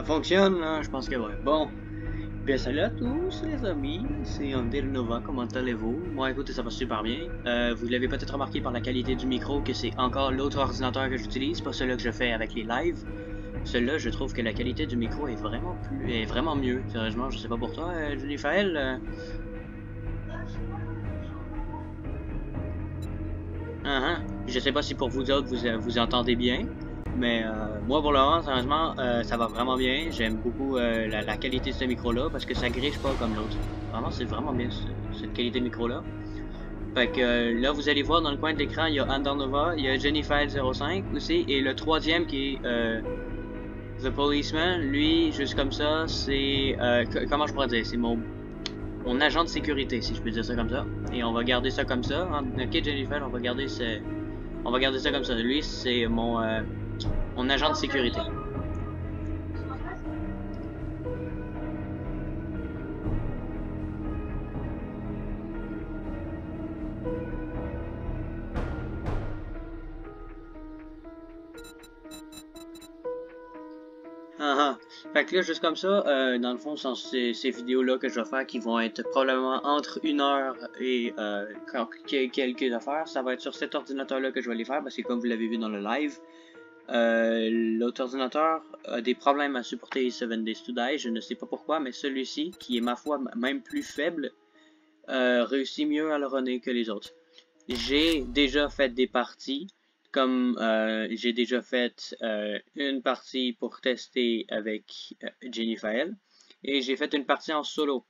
Ça fonctionne, là? Je pense que ouais. Bon. Bien, salut à tous les amis, c'est Nova, comment allez-vous? Moi, écoutez, ça va super bien. Vous l'avez peut-être remarqué par la qualité du micro que c'est encore l'autre ordinateur que j'utilise, pas celui que je fais avec les lives. Celui-là, je trouve que la qualité du micro est vraiment mieux. Sérieusement, je sais pas pour toi, Jennifer. Je sais pas si pour vous autres, vous entendez bien. Mais moi, pour le moment, sérieusement, ça va vraiment bien. J'aime beaucoup la qualité de ce micro-là parce que ça griche pas comme l'autre. Vraiment, c'est vraiment bien cette qualité de micro-là. Fait que là, vous allez voir dans le coin de l'écran, il y a Nova, il y a Jennifer05 aussi, et le troisième qui est The Policeman. Lui, juste comme ça, c'est... comment je pourrais dire? C'est mon agent de sécurité, si je peux dire ça comme ça. Et on va garder ça comme ça. Ok, Jennifer, on va garder ça comme ça. Lui, c'est mon agent de sécurité. Fait que là, juste comme ça, dans le fond, sont ces vidéos-là que je vais faire qui vont être probablement entre 1 heure et quelques affaires. Ça va être sur cet ordinateur-là que je vais les faire parce que comme vous l'avez vu dans le live, l'autre ordinateur a des problèmes à supporter 7 Days to Die. Je ne sais pas pourquoi, mais celui-ci, qui est ma foi même plus faible, réussit mieux à le runner que les autres. J'ai déjà fait des parties. Comme j'ai déjà fait une partie pour tester avec Jennifer et j'ai fait une partie en solo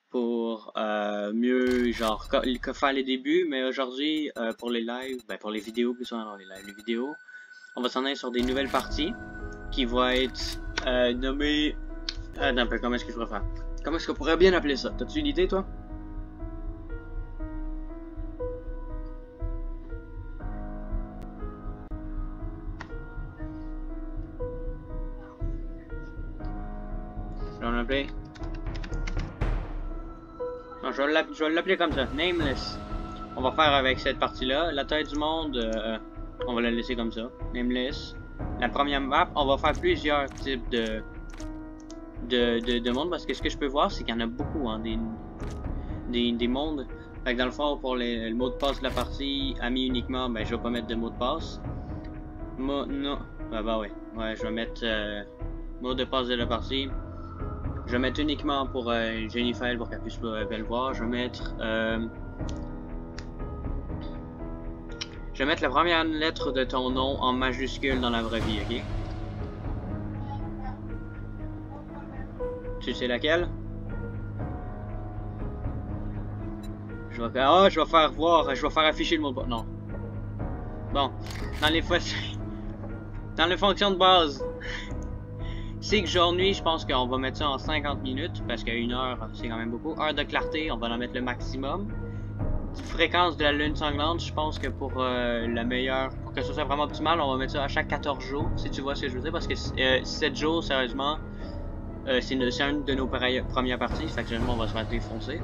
pour mieux genre faire les débuts, mais aujourd'hui pour les lives, pour les vidéos plus souvent les vidéos, on va s'en aller sur des nouvelles parties qui vont être nommées. Attends, comment est-ce que je pourrais faire? Comment est-ce qu'on pourrait bien appeler ça? T'as-tu une idée, toi? Je vais l'appeler. Non, je vais l'appeler comme ça, Nameless. On va faire avec cette partie-là. La taille du monde, on va la laisser comme ça, Nameless. La première map, on va faire plusieurs types de mondes parce que ce que je peux voir, c'est qu'il y en a beaucoup, hein, des mondes. Fait que dans le fond, pour le mot de passe de la partie, amis uniquement, ben je vais pas mettre de mot de passe. Non. Ouais, je vais mettre mot de passe de la partie. Je vais mettre uniquement pour Jennifer pour qu'elle puisse le voir. Je vais mettre la première lettre de ton nom en majuscule dans la vraie vie, ok? Tu sais laquelle? Je vais faire afficher le mot de passe. Non. Bon, dans les fonctions de base. C'est que journée, je pense qu'on va mettre ça en 50 minutes, parce qu'à 1 heure, c'est quand même beaucoup. Heure de clarté, on va en mettre le maximum. Fréquence de la lune sanglante, je pense que pour la meilleure, pour que ça soit vraiment optimal, on va mettre ça à chaque 14 jours, si tu vois ce que je veux dire, parce que 7 jours, sérieusement, c'est une de nos premières parties, fait que généralement, on va se faire défoncer.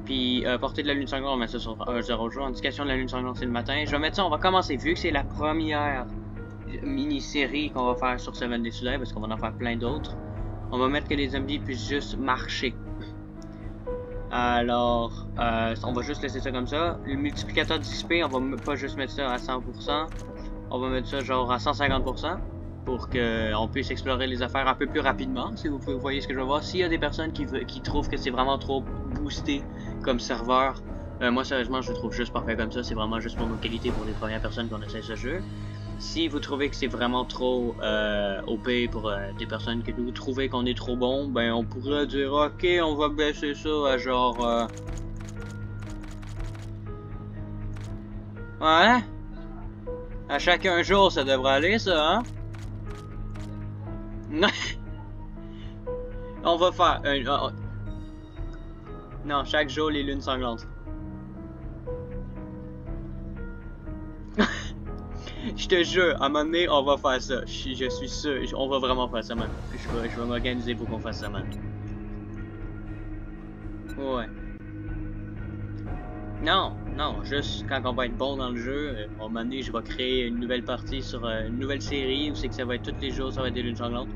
Puis, portée de la lune sanglante, on va mettre ça sur 0 jour. Indication de la lune sanglante, c'est le matin. Je vais mettre ça, on va commencer, vu que c'est la première mini-série qu'on va faire sur 7 Days to Die, parce qu'on va en faire plein d'autres. On va mettre que les zombies puissent juste marcher. Alors, on va juste laisser ça comme ça. Le multiplicateur d'XP, on va pas juste mettre ça à 100%. On va mettre ça genre à 150% pour qu'on puisse explorer les affaires un peu plus rapidement, si vous voyez ce que je veux voir. S'il y a des personnes qui trouvent que c'est vraiment trop boosté comme serveur, moi sérieusement je le trouve juste parfait comme ça. C'est vraiment juste pour nos qualités, pour les premières personnes qu'on essaie ce jeu. Si vous trouvez que c'est vraiment trop OP pour des personnes que vous trouvez qu'on est trop bon, ben on pourrait dire ok, on va baisser ça à genre ouais, à chaque 1 jour ça devrait aller ça, hein? On va faire non, chaque jour les lunes sanglantes. Je te jure, à un moment donné, on va faire ça. Je suis sûr, on va vraiment faire ça, man. Je vais m'organiser pour qu'on fasse ça, man. Ouais. Non, juste quand on va être bon dans le jeu, à un moment donné, je vais créer une nouvelle partie sur une nouvelle série où c'est que ça va être tous les jours, ça va être des lunes sanglantes.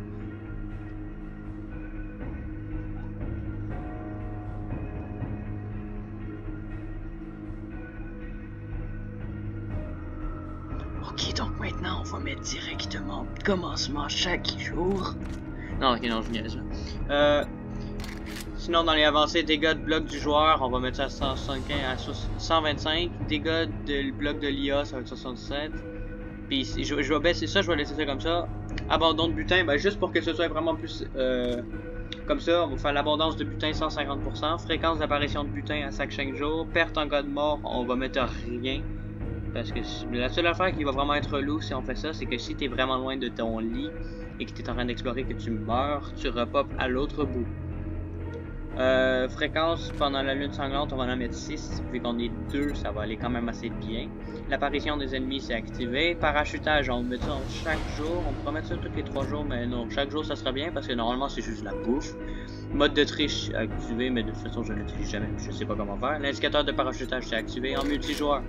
maintenant, on va mettre directement commencement chaque jour. Non, ok, non, je niaise là. Sinon, dans les avancées, dégâts de bloc du joueur, on va mettre ça à 175 à 125. Dégâts de bloc de l'IA, ça va être 67. Puis je vais baisser ça, je vais laisser ça comme ça. Abandon de butin, ben juste pour que ce soit vraiment plus comme ça, on va faire l'abondance de butin 150%. Fréquence d'apparition de butin à chaque jour. Perte en cas de mort, on va mettre rien. Parce que la seule affaire qui va vraiment être relou si on fait ça, c'est que si t'es vraiment loin de ton lit et que t'es en train d'explorer que tu meurs, tu repopes à l'autre bout. Fréquence pendant la lune sanglante, on va en mettre 6. Vu qu'on est 2, ça va aller quand même assez bien. L'apparition des ennemis, c'est activé. Parachutage, on met ça chaque jour. On pourrait mettre ça tous les 3 jours, mais non, chaque jour ça sera bien parce que normalement c'est juste la bouffe. Mode de triche activé, mais de toute façon je ne l'utilise jamais, je sais pas comment faire. L'indicateur de parachutage, c'est activé. En multijoueur,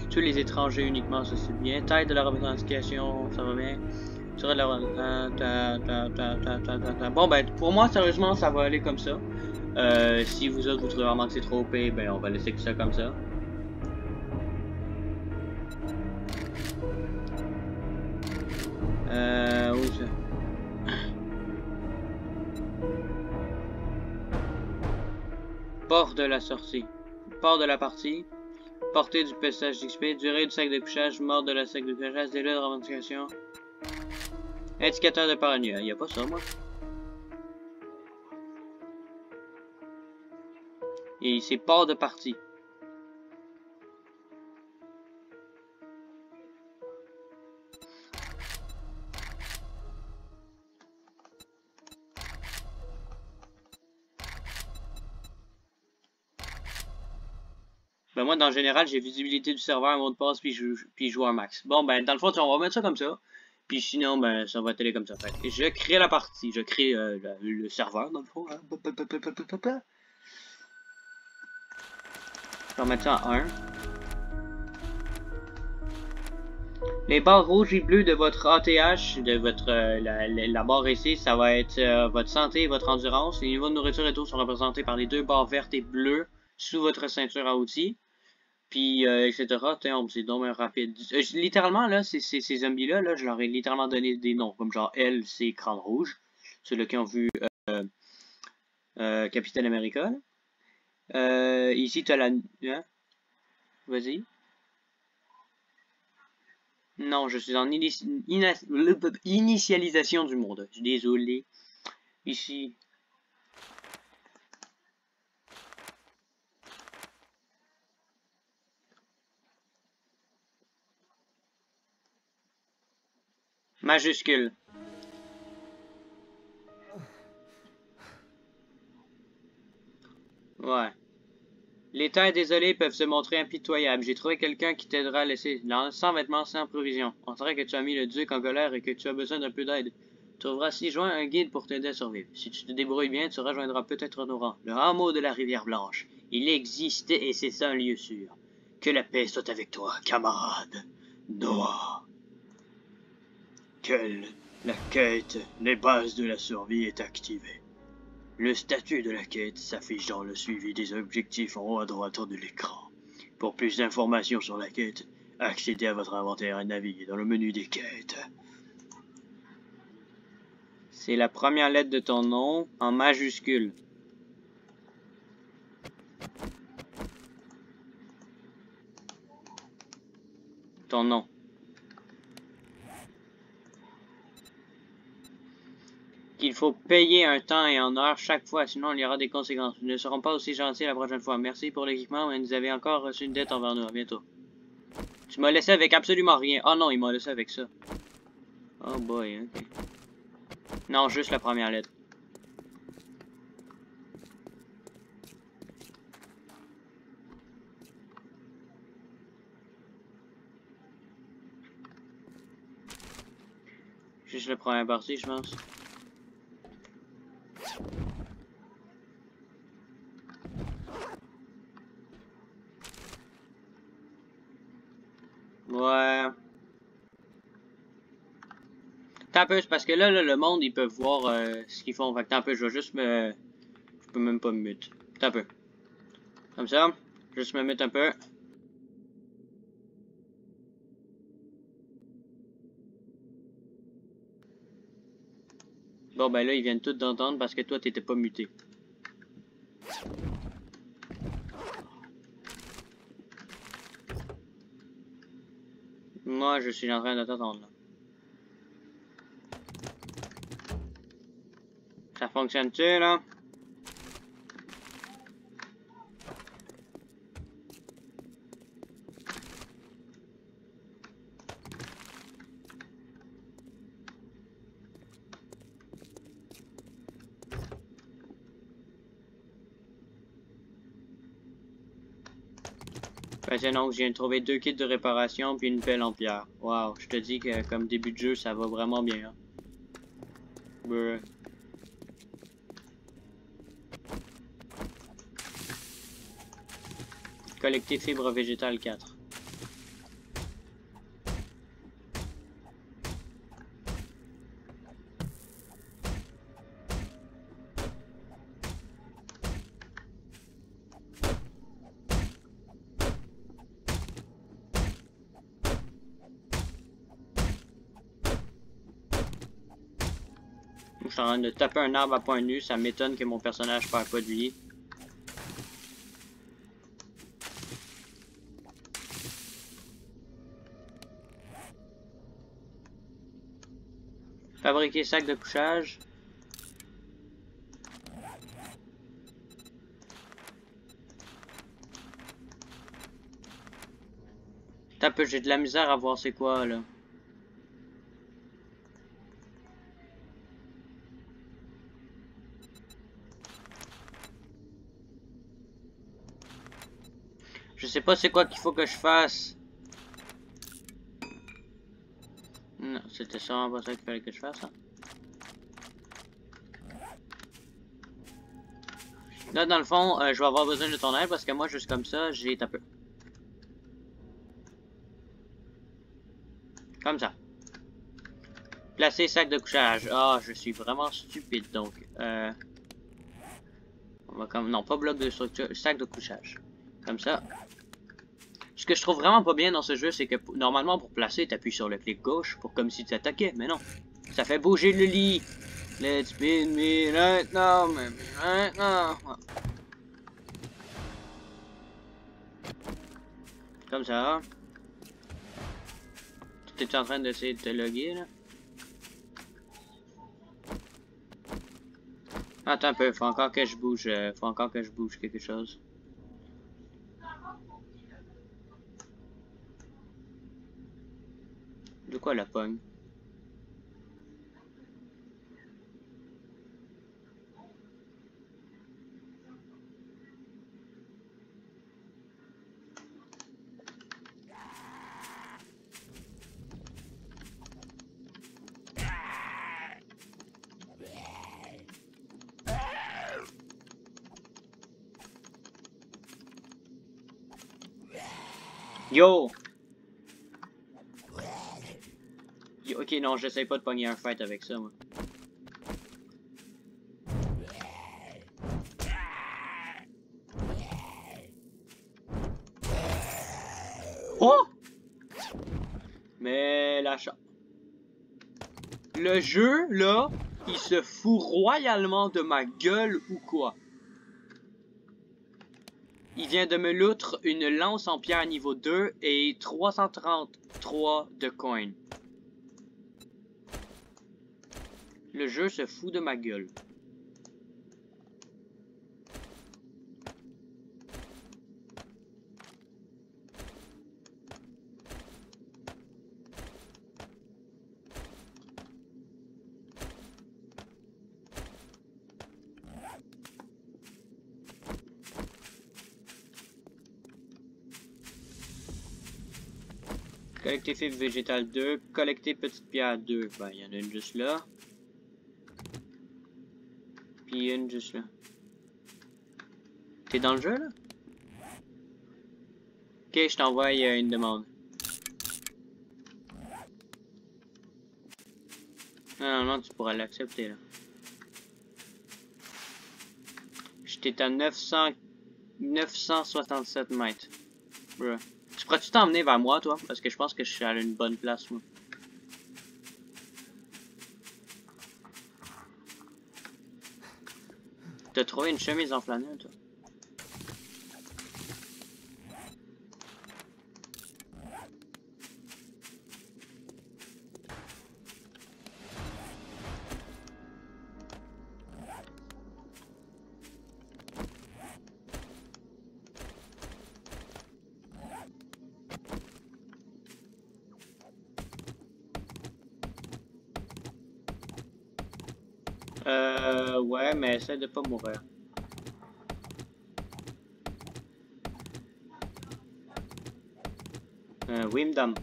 tous les étrangers uniquement, ça c'est bien. Taille de la revendication, ça va bien. Tirée de la... Bon ben, pour moi, sérieusement, ça va aller comme ça. Si vous autres vous trouvez vraiment que c'est trop OP, ben on va laisser ça comme ça. Où ça? Port de la sortie. Port de la partie. Portée du pestage d'XP. Durée du sac de couchage. Mort de la sac de couchage. Délai de revendication. Indicateur de paranoïa. Y a pas ça, moi. Et c'est port de partie. Ben moi, dans le général, j'ai visibilité du serveur, mot de passe, puis joueur max. Bon, ben, dans le fond, on va mettre ça comme ça. Puis sinon, ben, ça va être comme ça. Fait que je crée la partie, je crée le serveur, dans le fond. Hein. Je vais mettre ça en 1. Les barres rouges et bleues de votre ATH, de votre la barre ici, ça va être votre santé et votre endurance. Les niveaux de nourriture et d'eau sont représentés par les 2 barres vertes et bleues sous votre ceinture à outils. Puis, etc. C'est donc rapide. Littéralement, là, ces zombies-là, là, je leur ai littéralement donné des noms. Comme genre, elle, c'est Crâne Rouge. Ceux-là qui ont vu Capitaine America. Ici, tu as la... Hein? Vas-y. Non, je suis en initialisation du monde. Je suis désolé. Ici... Majuscule. Ouais. Les terres désolées peuvent se montrer impitoyables. J'ai trouvé quelqu'un qui t'aidera à laisser sans vêtements, sans provisions. On dirait que tu as mis le duc en colère et que tu as besoin d'un peu d'aide. Tu trouveras ci-joint un guide pour t'aider à survivre. Si tu te débrouilles bien, tu rejoindras peut-être nos rangs. Le hameau de la Rivière Blanche. Il existe et c'est un lieu sûr. Que la paix soit avec toi, camarade. Noah. La quête, les bases de la survie est activée. Le statut de la quête s'affiche dans le suivi des objectifs en haut à droite de l'écran. Pour plus d'informations sur la quête, accédez à votre inventaire et naviguez dans le menu des quêtes. C'est la première lettre de ton nom en majuscule. Ton nom. Qu'il faut payer un temps et en heure chaque fois, sinon il y aura des conséquences. Nous ne serons pas aussi gentils la prochaine fois. Merci pour l'équipement, mais vous avez encore reçu une dette envers nous. À bientôt. Tu m'as laissé avec absolument rien. Oh non, il m'a laissé avec ça. Oh boy, ok. Non, juste la première lettre. Juste la première partie, je pense. Ouais. T'as un peu, c'est parce que là, le monde, ils peuvent voir ce qu'ils font. Fait que t'as un peu, je vais juste me... Je peux même pas me mute. T'as un peu. Comme ça. Juste me mute un peu. Bon, ben là, ils viennent tous d'entendre parce que toi, t'étais pas muté. Moi, je suis en train de t'attendre, là. Ça fonctionne-tu, là? Ben c'est non, je viens de trouver 2 kits de réparation puis une pelle en pierre. Wow, je te dis que comme début de jeu, ça va vraiment bien. Hein. Brr. Collecter fibre végétale 4. Je suis en train de taper un arbre à point nu, ça m'étonne que mon personnage perd pas de vie. Fabriquer sac de couchage. Tape, j'ai de la misère à voir c'est quoi là. Je sais pas c'est quoi qu'il faut que je fasse. Non, c'était sûrement pas ça qu'il fallait que je fasse. Hein. Là, dans le fond, je vais avoir besoin de ton aide parce que moi, juste comme ça, j'ai tapé. Comme ça. Placer sac de couchage. Ah, je suis vraiment stupide, donc. On va comme... Non, pas bloc de structure, sac de couchage. Comme ça. Ce que je trouve vraiment pas bien dans ce jeu, c'est que normalement, pour placer, t'appuies sur le clic gauche pour comme si tu attaquais, mais non. Ça fait bouger le lit. Let's spin me right now, right now. Comme ça. T'es en train d'essayer de te loguer, là? Attends un peu, faut encore que je bouge, quelque chose. De quoi la pogne? Yo! Yo! Ok, non, j'essaie pas de pogner un fight avec ça, moi. Oh! Mais la chance. Le jeu, là, il se fout royalement de ma gueule ou quoi? Il vient de me loutre une lance en pierre niveau 2 et 333 de coins. Le jeu se fout de ma gueule. Collecter fibre végétale 2, collecter petite pierre 2. Ben, il y en a une juste là. Puis une juste là. T'es dans le jeu, là? Ok, je t'envoie une demande. Normalement, tu pourras l'accepter, là. J'étais à 967 mètres. Bruh. Tu pourrais-tu t'emmener vers moi, toi? Parce que je pense que je suis à une bonne place, moi. T'as trouvé une chemise en flanelle, toi? Ouais, mais essaie de pas mourir. Oui, madame.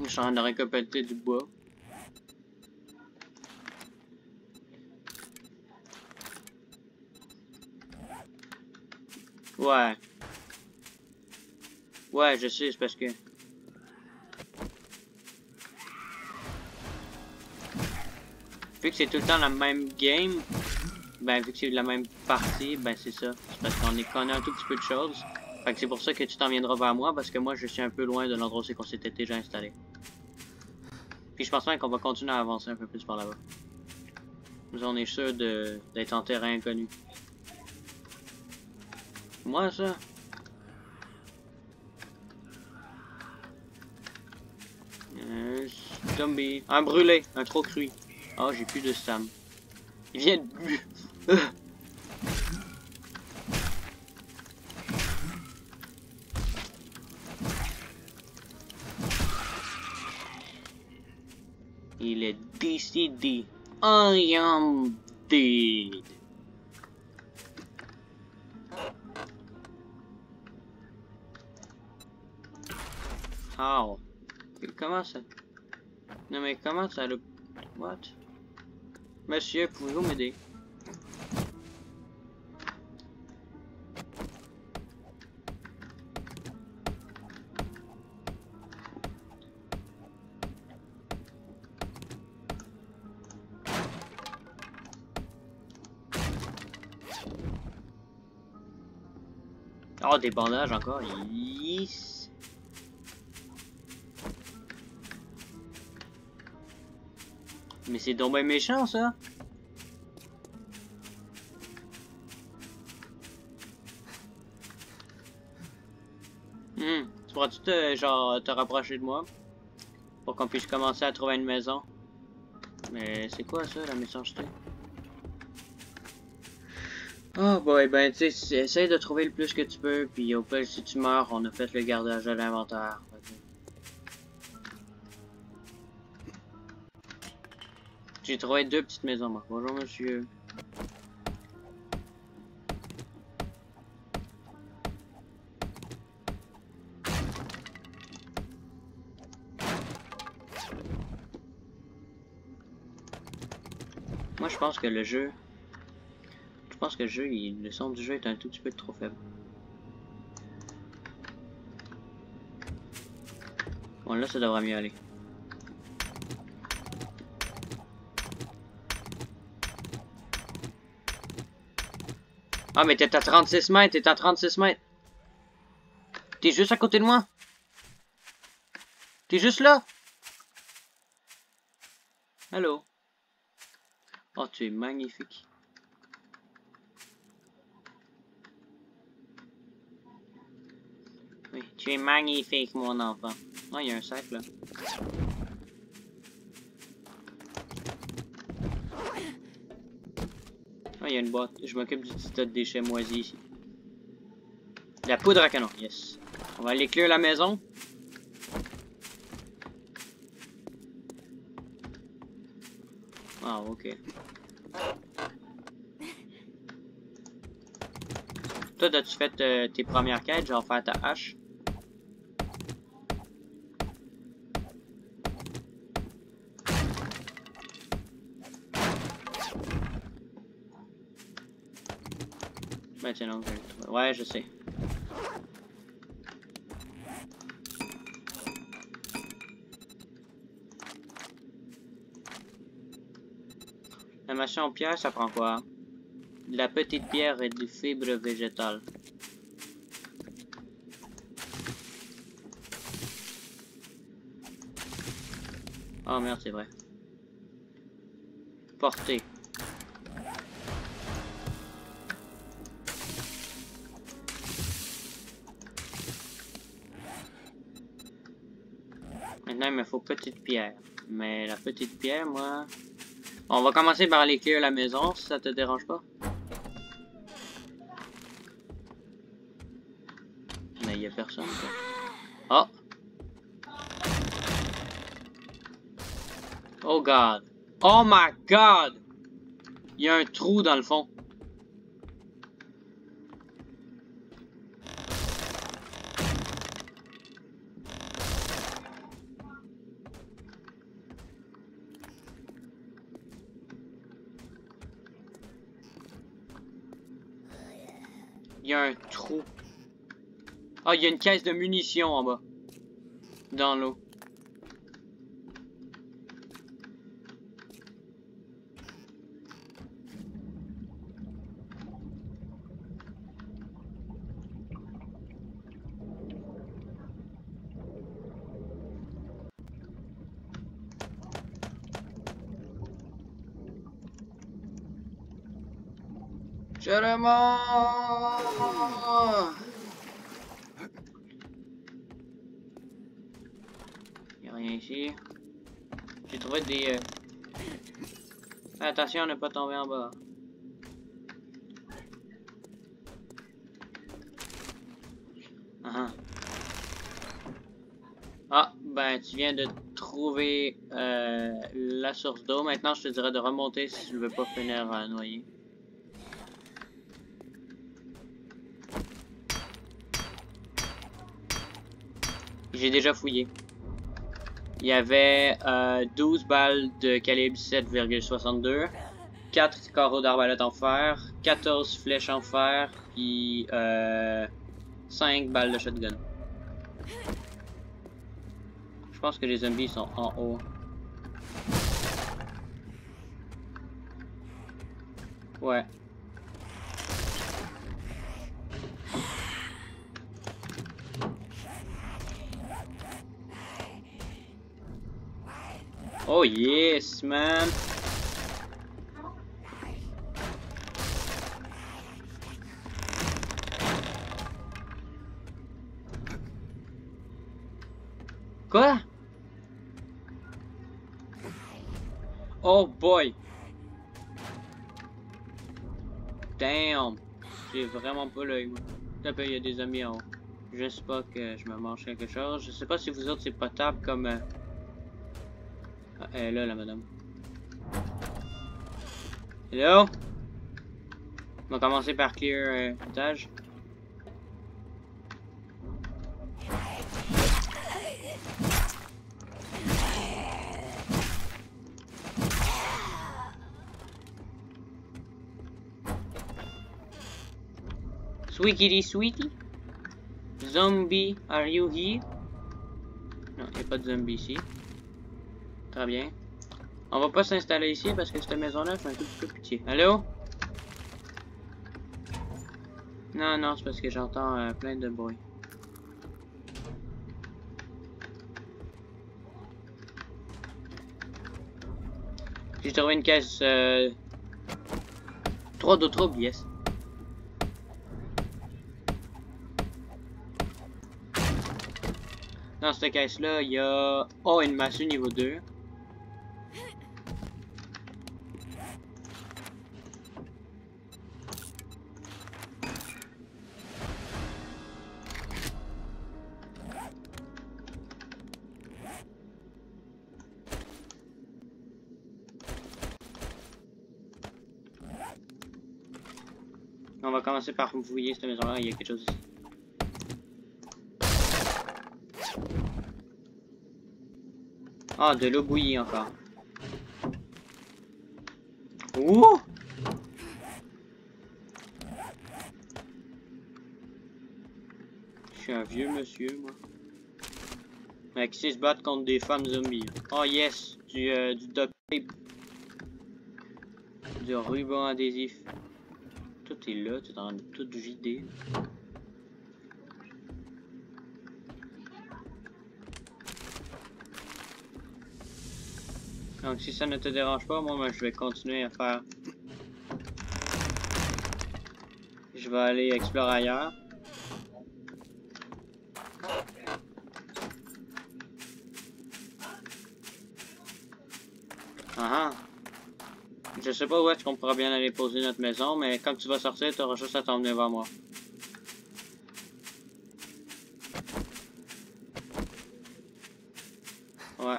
Je suis en train de récolter du bois. Ouais. Ouais, je sais, c'est parce que... Vu que c'est tout le temps la même game, ben vu que c'est la même partie, ben c'est ça. C'est parce qu'on connaît un tout petit peu de choses. Fait que c'est pour ça que tu t'en viendras vers moi, parce que moi je suis un peu loin de l'endroit où on s'était déjà installé. Puis je pense même qu'on va continuer à avancer un peu plus par là-bas. Nous on est sûr d'être en terrain inconnu. Moi ça. Zombie. Un brûlé, un trop cuit. Oh, j'ai plus de stam. Il vient de... Il est décidé. I am dead. How? Comment ça? Non mais comment ça le... What? Monsieur, pouvez-vous m'aider? Oh, des bandages encore. Yes. Mais c'est donc bien méchant, ça. Tu pourras-tu te rapprocher de moi? Pour qu'on puisse commencer à trouver une maison. Mais c'est quoi ça, la méchanceté? Oh boy, ben tu sais, essaye de trouver le plus que tu peux, puis au pire, si tu meurs, on a fait le gardage de l'inventaire. J'ai trouvé 2 petites maisons, moi. Bonjour, monsieur. Moi, je pense que le jeu... Je pense que le son du jeu est un tout petit peu trop faible. Bon, là, ça devrait mieux aller. Ah, mais t'es à 36 mètres, t'es à 36 mètres. T'es juste à côté de moi. T'es juste là. Allô. Oh, tu es magnifique. Oui, tu es magnifique, mon enfant. Oh, il y a un sac, là. Ah, il y a une boîte. Je m'occupe du petit tas de déchets moisis ici. De la poudre à canon, yes. On va aller clear la maison. Ah, ok. Toi, as-tu fait tes premières quêtes, genre faire ta hache? Ben tiens, non, ouais, je sais. La machine en pierre, ça prend quoi? De la petite pierre et des fibres végétales. Oh merde, c'est vrai. Portée. Maintenant, il me faut petite pierre. Mais la petite pierre, moi... On va commencer par aller clear la maison, si ça te dérange pas. Mais il y a personne, quoi. Oh! Oh god! Oh my god! Il y a un trou dans le fond. Il y a un trou. Ah, il y a une caisse de munitions en bas. Dans l'eau. Je le mords! Il n'y a rien ici. J'ai trouvé des... Attention à ne pas tomber en bas. Ah, ben tu viens de trouver la source d'eau. Maintenant, je te dirais de remonter si tu ne veux pas finir noyé. J'ai déjà fouillé. Il y avait 12 balles de calibre 7,62, 4 carreaux d'arbalète en fer, 14 flèches en fer, puis 5 balles de shotgun. Je pense que les zombies sont en haut. Ouais. Oh yes, man. Quoi? Oh boy. Damn. J'ai vraiment pas l'œil, moi. Il y a des amis en haut. Je sais pas que je me mange quelque chose. Je sais pas si vous autres c'est potable comme... Ah, elle est là, la madame. Hello? On va commencer par clear l'étage. Sweetie sweetie? Zombie, are you here? Non, il n'y a pas de zombie ici. Très bien. On va pas s'installer ici parce que cette maison-là fait un tout petit peu pitié. Allô? Non, non, c'est parce que j'entends plein de bruit. J'ai trouvé une caisse... 3 d'eau trouble, yes. Dans cette caisse-là, il y a... Oh, une massue niveau 2. On va commencer par fouiller cette maison-là, il y a quelque chose ici. Ah, de l'eau bouillie encore. Ouh! Je suis un vieux monsieur, moi. Mais qui sait se battre contre des femmes zombies. Oh yes! Du duct tape. Du ruban adhésif. Tout est là, tu es en train de tout vider. Donc si ça ne te dérange pas, moi je vais continuer à faire... Je vais aller explorer ailleurs. Ah ah. Je sais pas où est-ce qu'on pourra bien aller poser notre maison, mais quand tu vas sortir, tu auras juste à t'emmener vers moi. Ouais.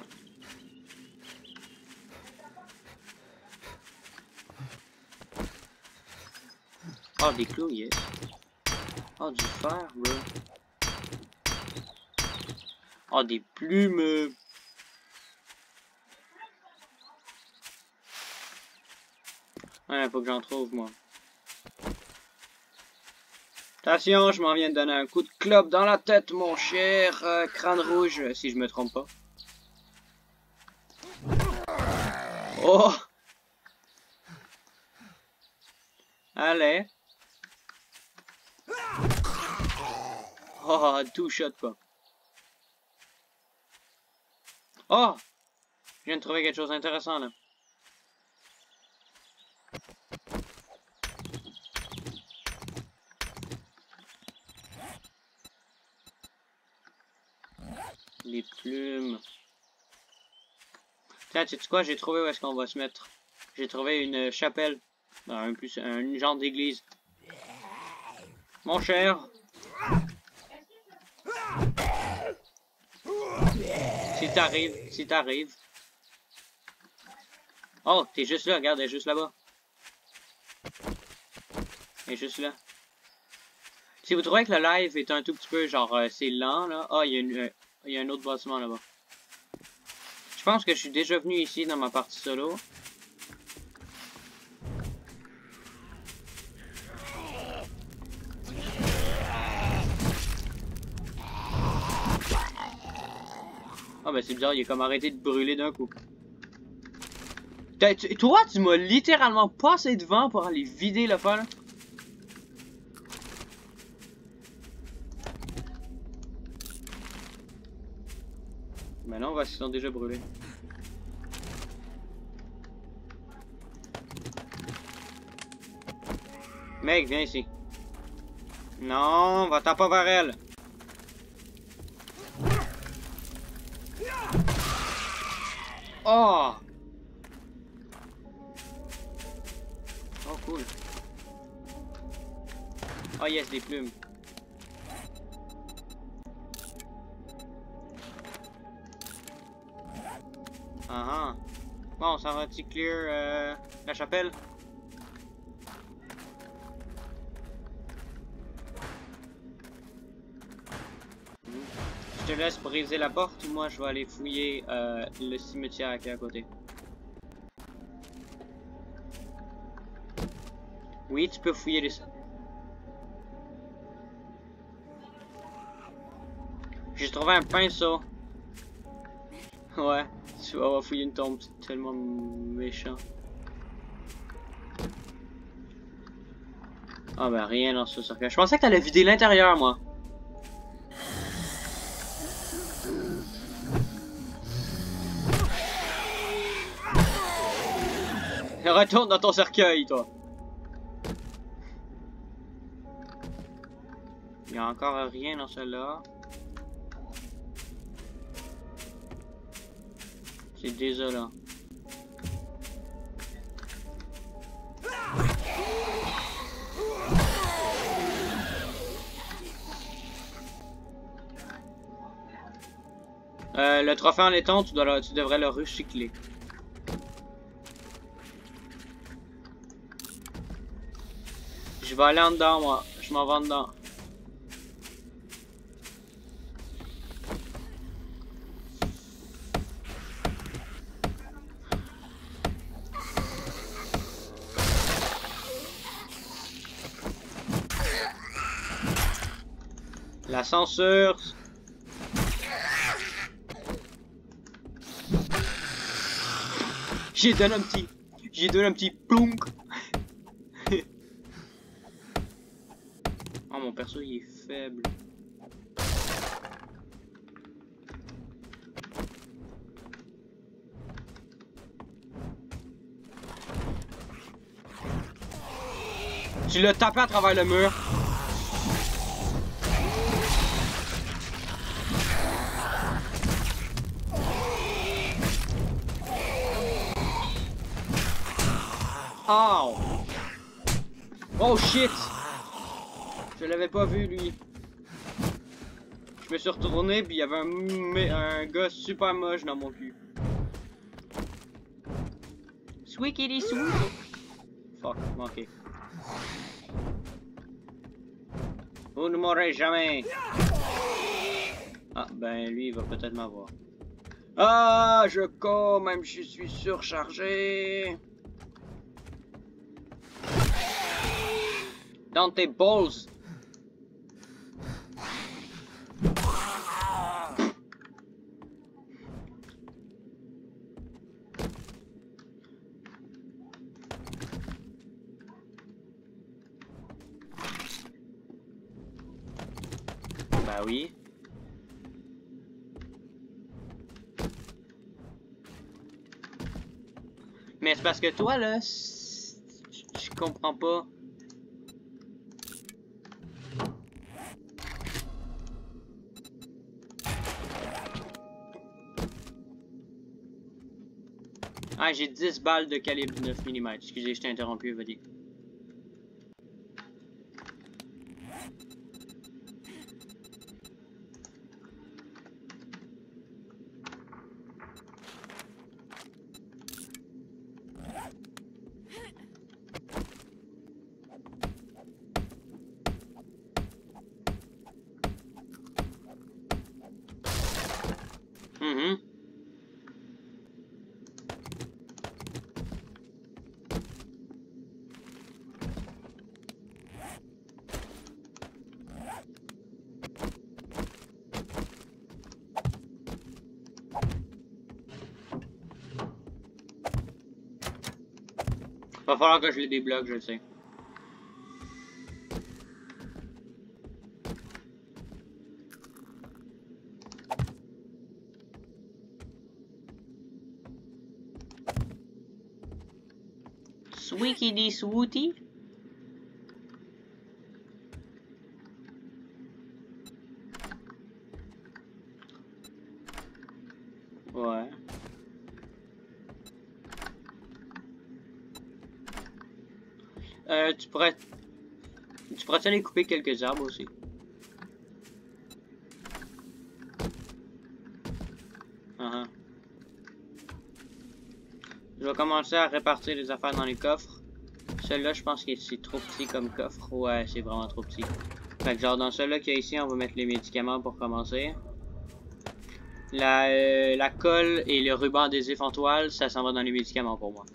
Oh, des clous, yes. Oh, du fer, bro. Oh, des plumes. Ouais, faut que j'en trouve, moi. Attention, je m'en viens de donner un coup de clope dans la tête, mon cher crâne rouge, si je me trompe pas. Oh! Allez. Oh, two shot, quoi. Oh! Je viens de trouver quelque chose d'intéressant, là. Les plumes. Tiens, sais-tu quoi? J'ai trouvé où est-ce qu'on va se mettre. J'ai trouvé une chapelle. Un genre d'église. Mon cher. Si t'arrives. Oh, t'es juste là, regarde, elle est juste là-bas. Elle est juste là. Si vous trouvez que le live est un tout petit peu genre c'est lent là. Ah, il y a un autre bâtiment là-bas. Je pense que je suis déjà venu ici dans ma partie solo. Ah ben c'est bizarre, il est comme arrêté de brûler d'un coup. Toi, tu m'as littéralement passé devant pour aller vider le feu là. Ben non, on va s'ils sont déjà brûlés. Mec, viens ici. Non, va-t'en pas vers elle. Oh! Oh, cool. Oh yes, des plumes. Ah ah. Bon, ça va-tu clear la chapelle? Je te laisse briser la porte, moi je vais aller fouiller le cimetière qui est à côté. Oui, tu peux fouiller les... J'ai trouvé un pinceau. Ouais, tu vas fouiller une tombe, c'est tellement méchant. Ah ben rien dans ce cercueil. Je pensais que t'allais vider l'intérieur, moi. Retourne dans ton cercueil, toi. Il n'y a encore rien dans celle-là. C'est désolant. Le trophée en laiton, tu devrais le recycler. Je vais aller en dedans, moi. Je m'en vais en dedans. La censure. J'ai donné un petit plonk. Oh, mon perso il est faible. Tu l'as tapé à travers le mur. Oh! Oh shit! Je l'avais pas vu lui. Je me suis retourné puis il y avait un gars super moche dans mon cul. Sweekity sweet. Fuck, manqué. Vous ne m'aurez jamais. Ah, ben lui, il va peut-être m'avoir. Ah, je cours, même si je suis surchargé. Dans tes balls. Bah oui. Mais c'est parce que toi là, je comprends pas. Ah, j'ai 10 balles de calibre 9 mm. Excusez, je t'ai interrompu, vas-y. Va falloir que je les débloque, je le sais. Sweekity swooty. Ouais. Tu pourrais aller couper quelques arbres aussi. Je vais commencer à répartir les affaires dans les coffres. Celui-là, je pense que c'est trop petit comme coffre. Ouais, c'est vraiment trop petit. Fait que genre dans celui-là qu'il y a ici, on va mettre les médicaments pour commencer. La colle et le ruban adhésif en toile, ça s'en va dans les médicaments pour moi.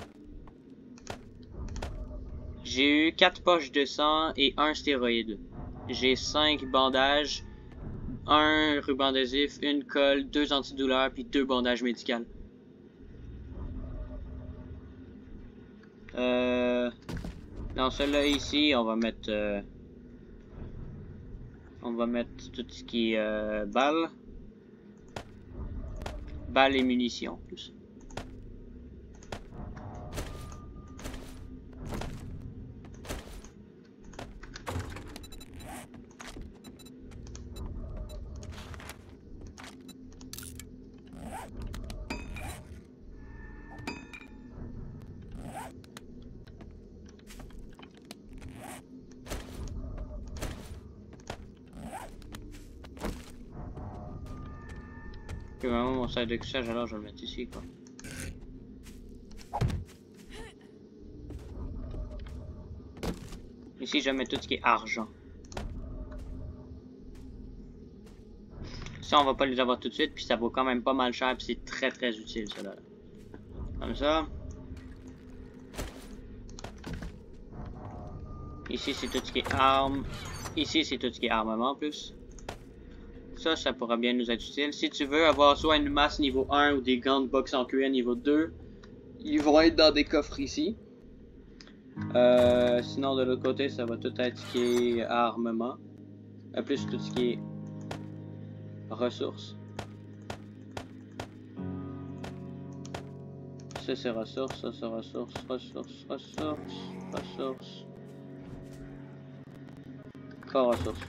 J'ai eu 4 poches de sang et 1 stéroïde. J'ai 5 bandages, 1 ruban adhésif, 1 colle, 2 antidouleurs puis 2 bandages médicaux. Dans celui-là ici, on va mettre tout ce qui est balles. Balles et munitions plus. Puis vraiment mon sac de couchage, alors je vais le mettre ici quoi. Ici je vais mettre tout ce qui est argent. Ça on va pas les avoir tout de suite, puis ça vaut quand même pas mal cher, puis c'est très très utile cela. Comme ça. Ici c'est tout ce qui est armes. Ici c'est tout ce qui est armement en plus. Ça pourra bien nous être utile. Si tu veux avoir soit une masse niveau 1 ou des gants de boxe en cuir niveau 2, ils vont être dans des coffres ici. Sinon de l'autre côté, ça va tout être ce qui est armement. Plus tout ce qui est ressources. Ça c'est ressources, ça c'est ressources, ressources. Encore ressources.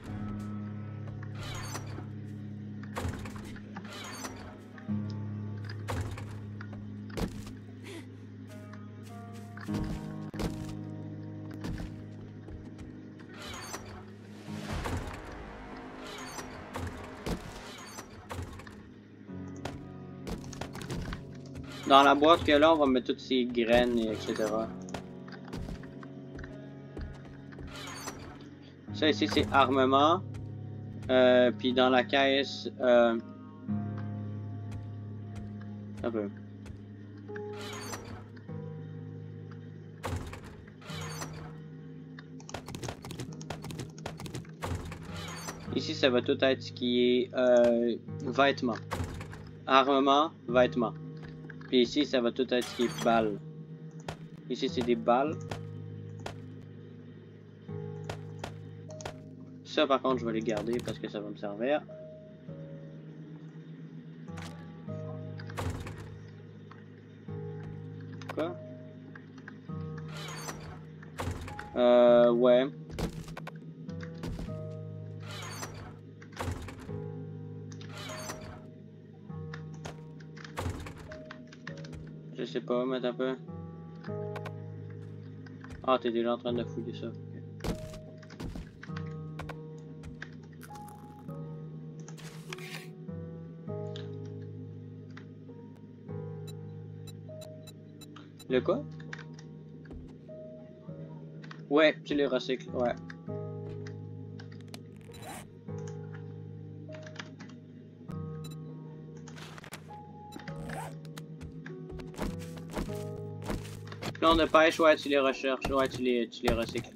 Dans la boîte que là, on va mettre toutes ces graines, et etc. Ça ici, c'est armement. Puis dans la caisse... un peu. Ici, ça va tout être ce qui est vêtements. Armement, vêtements. Puis ici, ça va tout être ce qui est balles. Ici, c'est des balles. Ça, par contre, je vais les garder parce que ça va me servir. Quoi? Ouais. Je sais pas, mais un peu. Ah, t'es déjà en train de fouiller ça. Le quoi? Ouais, tu les recycles, ouais. Plan de pêche, ouais, tu les recherches, ouais, tu les recycles.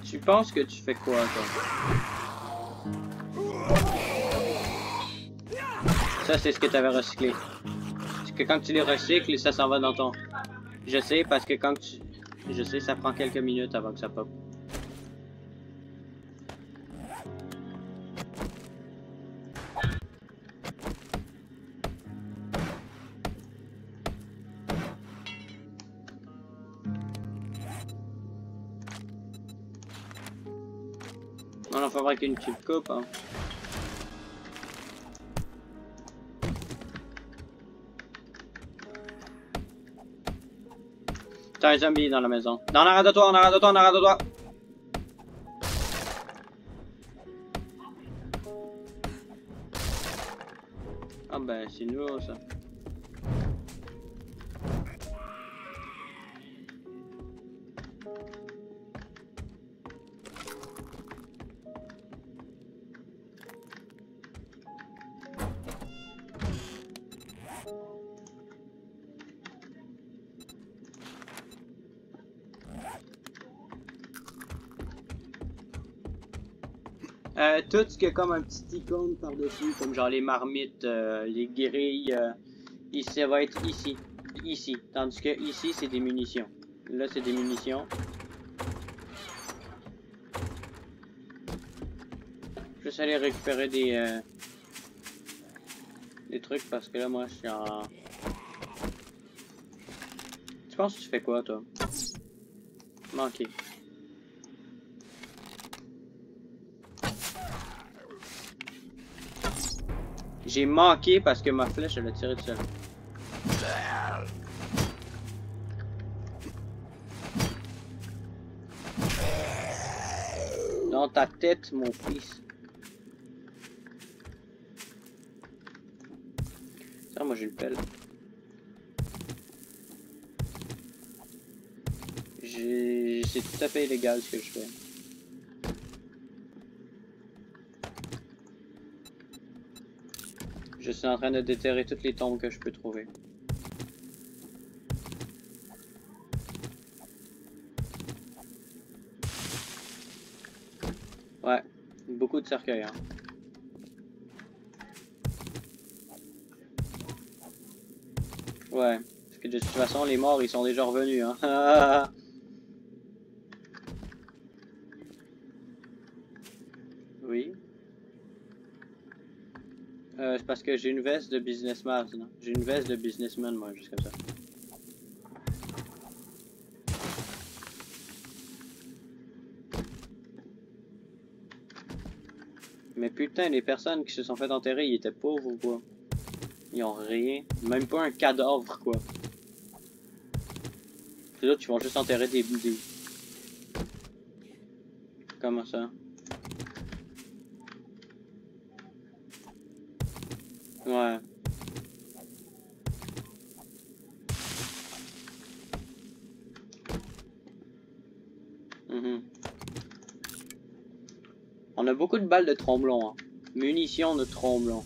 Tu penses que tu fais quoi, toi? Ça, c'est ce que tu avais recyclé. Parce que quand tu les recycles, ça s'en va dans ton... Je sais, parce que quand tu... Je sais, ça prend quelques minutes avant que ça pop. On en fabrique une petite coupe, hein. T'as un zombie dans la maison. En arrière de toi, en arrière de toi, en arrière de toi. Ah ben, c'est nouveau ça. Tout ce qui est comme un petit icône par-dessus, comme genre les marmites, les grilles, ici, ça va être ici. Ici. Tandis que ici, c'est des munitions. Là, c'est des munitions. Je vais aller récupérer des trucs parce que là, moi, je suis en... Tu penses que tu fais quoi, toi? Manqué. J'ai manqué parce que ma flèche, elle a tiré de seule. Dans ta tête, mon fils. Ça, moi, j'ai le pelle. C'est tout à fait illégal ce que je fais. Je suis en train de déterrer toutes les tombes que je peux trouver. Ouais, beaucoup de cercueils. Hein. Ouais, parce que de toute façon, les morts, ils sont déjà revenus. Hein. Oui. C'est parce que j'ai une veste de businessman, non? J'ai une veste de businessman, moi, juste comme ça. Mais putain, les personnes qui se sont fait enterrer, ils étaient pauvres ou quoi? Ils ont rien. Même pas un cadavre, quoi. Les autres, ils vont juste enterrer des... Comment ça? Ouais. On a beaucoup de balles de tromblon, hein. Munitions de tromblon.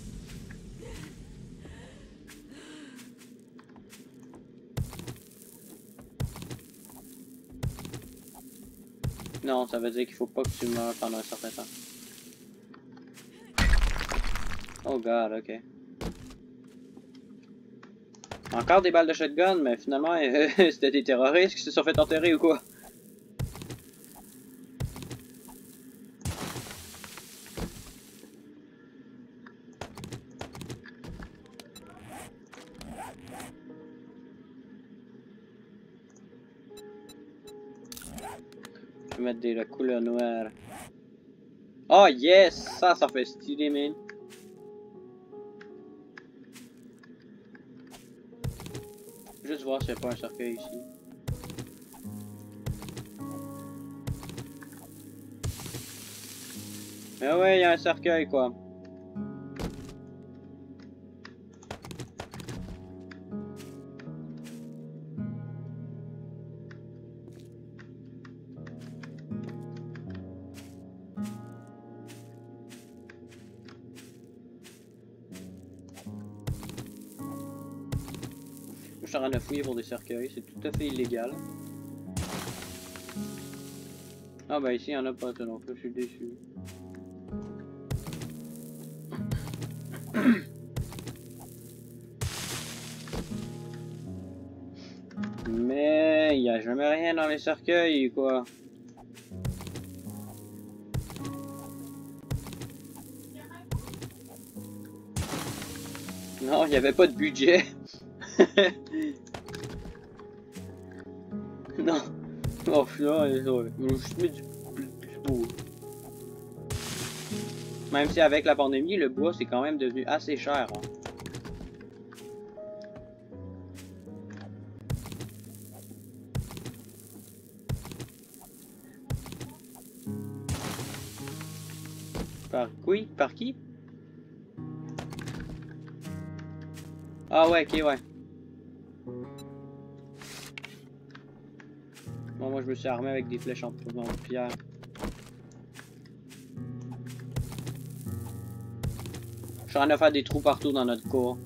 Non, ça veut dire qu'il faut pas que tu meurs pendant un certain temps. Oh god, ok. Encore des balles de shotgun, mais finalement, c'était des terroristes qui se sont fait enterrer ou quoi? Je vais mettre la couleur noire. Oh yes! Ça fait stylé, man. Juste voir s'il n'y a pas un cercueil ici. Mais ouais, il y a un cercueil, quoi. Je suis en train de fouiller pour des cercueils, c'est tout à fait illégal. Ah bah ici il y en a pas, donc je suis déçu. Mais il n'y a jamais rien dans les cercueils, quoi. Non, il n'y avait pas de budget. Non. Oh, là, je mets du bois. Même si avec la pandémie, le bois c'est quand même devenu assez cher. Hein. Par qui? Par qui? Ah ouais, ok, ouais. Bon, moi je me suis armé avec des flèches en pierre. Je suis en train de faire des trous partout dans notre cour.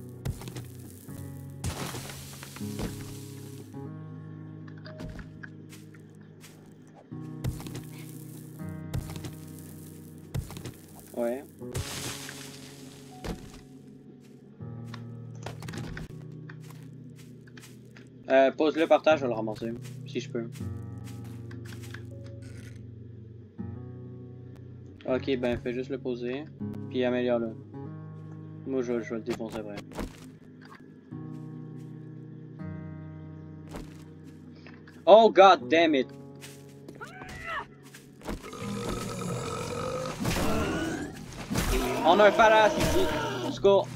Ouais. Pose-le par terre, je vais le ramasser. Si je peux. Ok, ben fais juste le poser. Puis améliore-le. Moi je vais le défoncer après. Oh god damn it! On a un palace ici! Au secours!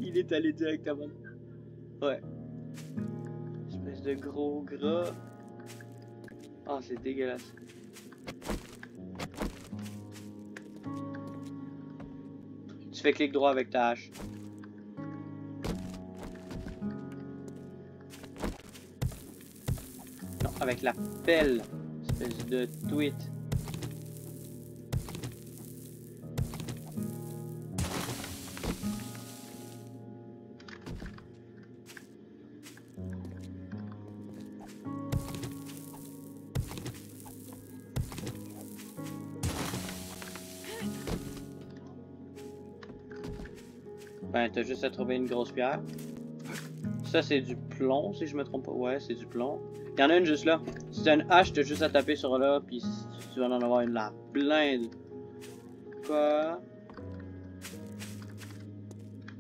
Il est allé directement. Ouais. Espèce de gros gras. Oh, c'est dégueulasse. Tu fais clic droit avec ta hache. Non, avec la pelle. Espèce de tweet. Ben, t'as juste à trouver une grosse pierre. Ça, c'est du plomb, si je me trompe pas. Ouais, c'est du plomb. Il y en a une juste là. Si t'as une hache, t'as juste à taper sur là, puis tu vas en avoir une là. Blinde. Quoi?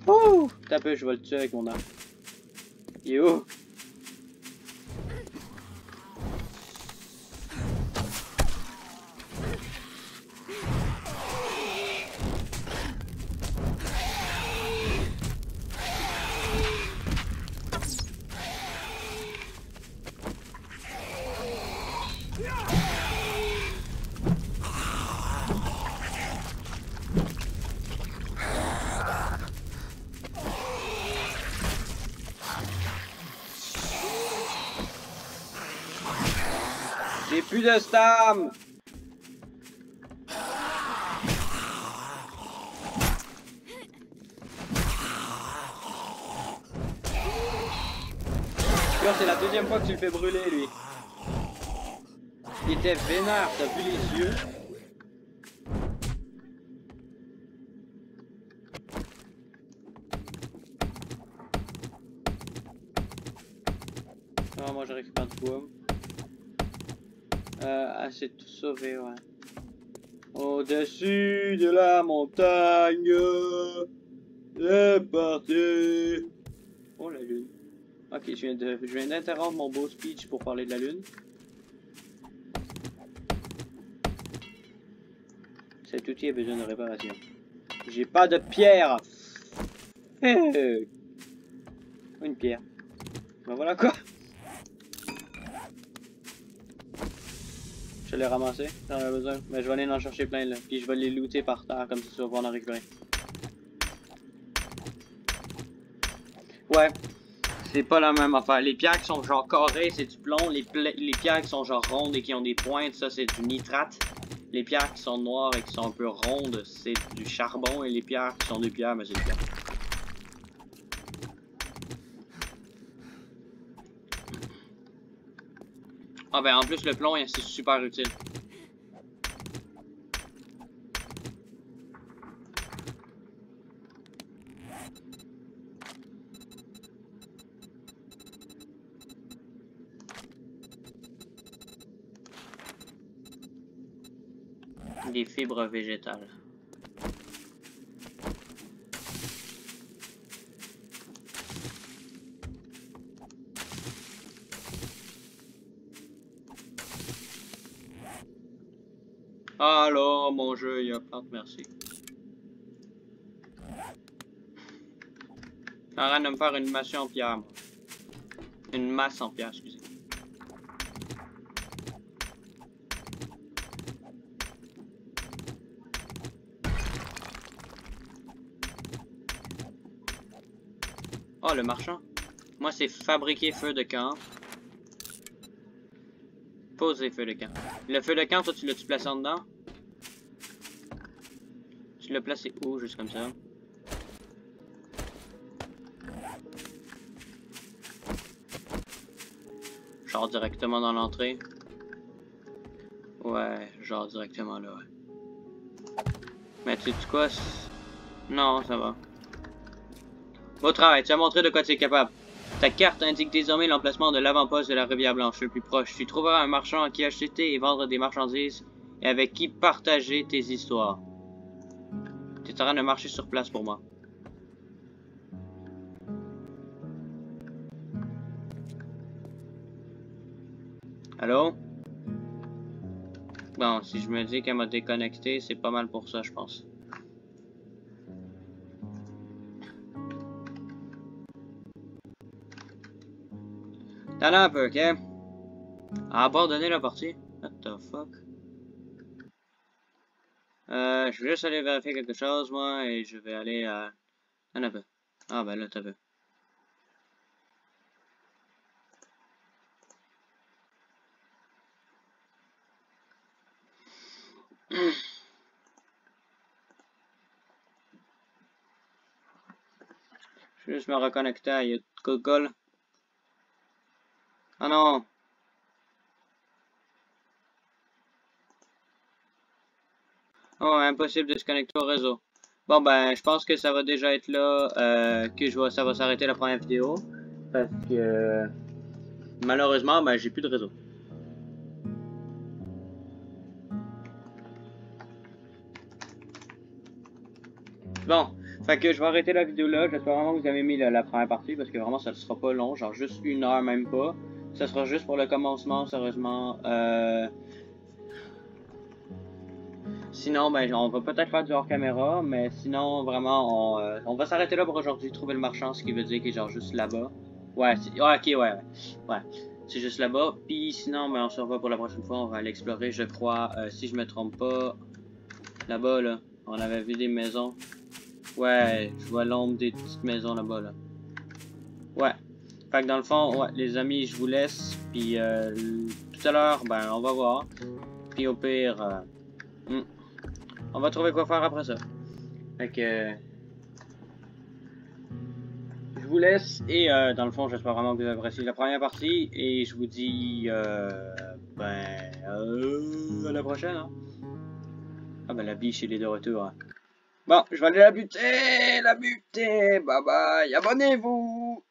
Ouh! T'as peu, je vais le tuer avec mon arme. Il est où? J'ai plus de stam! C'est la deuxième fois que tu le fais brûler, lui. Il était vénère, t'as vu les yeux? Ah, moi je récupère du bois. Ah, c'est tout sauvé, ouais. Au-dessus de la montagne, c'est parti. Oh, la lune. Ok, je viens d'interrompre mon beau speech pour parler de la lune. Cet outil a besoin de réparation. J'ai pas de pierre. Une pierre. Ben voilà quoi. Je l'ai ramassé, j'en ai besoin. Mais je vais aller en chercher plein là. Puis je vais les looter par terre, comme ça tu vas pouvoir en récupérer. Ouais, c'est pas la même affaire. Les pierres qui sont genre carrées, c'est du plomb. Les pierres qui sont genre rondes et qui ont des pointes, ça c'est du nitrate. Les pierres qui sont noires et qui sont un peu rondes, c'est du charbon. Et les pierres qui sont des pierres, mais c'est du pierre. Ah ben en plus le plomb, c'est super utile. Des fibres végétales. Alors, mon jeu, il y a plante, merci. Arrête de me faire une masse en pierre, moi. Une masse en pierre, excusez. Oh, le marchand. Moi, c'est fabriquer feu de camp. Poser feu de camp. Le feu de camp, toi, tu l'as-tu placé en dedans? Tu l'as placé où, juste comme ça? Genre directement dans l'entrée? Ouais, genre directement là, ouais. Mais tu sais quoi? Non, ça va. Beau travail, tu as montré de quoi tu es capable. Ta carte indique désormais l'emplacement de l'avant-poste de la Rivière Blanche le plus proche. Tu trouveras un marchand à qui acheter et vendre des marchandises et avec qui partager tes histoires. Tu es en train de marcher sur place pour moi. Allô? Bon, si je me dis qu'elle m'a déconnecté, c'est pas mal pour ça, je pense. T'en as un peu, ok? Abandonner la partie? What the fuck? Je vais juste aller vérifier quelque chose, moi, et je vais aller à... T'en as un peu. Ah, ben là, t'as peu. Je vais juste me reconnecter à Google. Ah non! Oh, impossible de se connecter au réseau. Bon ben, je pense que ça va déjà être là, ça va s'arrêter la première vidéo. Parce que malheureusement, ben j'ai plus de réseau. Bon, fait que je vais arrêter la vidéo là. J'espère vraiment que vous avez aimé la première partie parce que vraiment ça ne sera pas long, genre juste 1 heure même pas. Ça sera juste pour le commencement, sérieusement. Sinon, ben, on va peut-être faire du hors caméra, mais sinon, vraiment, on va s'arrêter là pour aujourd'hui, trouver le marchand, ce qui veut dire qu'il est genre juste là-bas. Ouais, ok, ouais. C'est juste là-bas. Puis sinon, ben, on se revoit pour la prochaine fois, on va aller explorer, je crois, si je me trompe pas, là-bas, là, on avait vu des maisons. Ouais, je vois l'ombre des petites maisons là-bas, là. Ouais. Fait que dans le fond, ouais, les amis, je vous laisse, puis tout à l'heure, ben, on va voir. Puis au pire, on va trouver quoi faire après ça. Fait que je vous laisse et dans le fond, j'espère vraiment que vous avez apprécié la première partie et je vous dis à la prochaine. Hein. Ah ben la biche il est de retour. Hein. Bon, je vais aller la buter, bye bye, abonnez-vous.